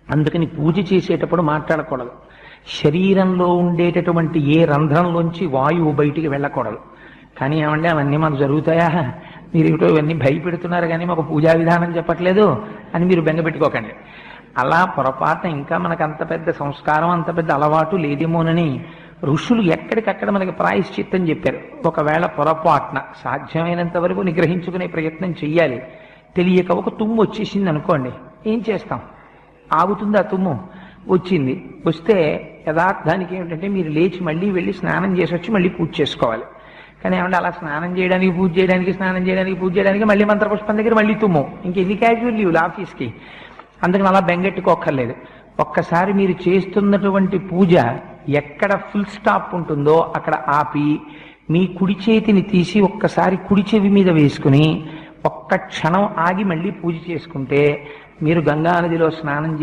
అందుకని పూజ చేసేటప్పుడు మాట్లాడకూడదు. శరీరంలో ఉండేటటువంటి ఏ రంధ్రంలోంచి వాయువు బయటికి వెళ్ళకూడదు. కానీ ఏమంటే అవన్నీ మాకు జరుగుతాయా, మీరు ఏమిటో ఇవన్నీ భయపెడుతున్నారు కానీ మాకు పూజా విధానం చెప్పట్లేదు అని మీరు బెంగ పెట్టుకోకండి. అలా పొరపాటున ఇంకా మనకు అంత పెద్ద సంస్కారం, అంత పెద్ద అలవాటు లేదేమోనని ఋషులు ఎక్కడికక్కడ మనకి ప్రాయశ్చిత్తం చెప్పారు. ఒకవేళ పొరపాటున సాధ్యమైనంత వరకు నిగ్రహించుకునే ప్రయత్నం చెయ్యాలి. తెలియక ఒక తుమ్ము వచ్చేసింది అనుకోండి, ఏం చేస్తాం? ఆగుతుంది ఆ తుమ్ము. వచ్చింది, వస్తే యథార్థానికి ఏమిటంటే మీరు లేచి మళ్ళీ వెళ్ళి స్నానం చేసి వచ్చి మళ్ళీ పూజ చేసుకోవాలి. కానీ ఏమంటే అలా స్నానం చేయడానికి పూజ చేయడానికి మళ్ళీ మంత్రపుష్పం దగ్గర మళ్ళీ తుమ్ము, ఇంకెన్ని క్యాజువల్ లీవ్లు ఆఫీస్కి. అందుకని అలా బెంగెట్టుకోక్కర్లేదు. ఒక్కసారి మీరు చేస్తున్నటువంటి పూజ ఎక్కడ ఫుల్ స్టాప్ ఉంటుందో అక్కడ ఆపి మీ కుడి చేతిని తీసి ఒక్కసారి కుడి చెవి మీద వేసుకుని ఒక్క క్షణం ఆగి మళ్ళీ పూజ చేసుకుంటే మీరు గంగా నదిలో స్నానం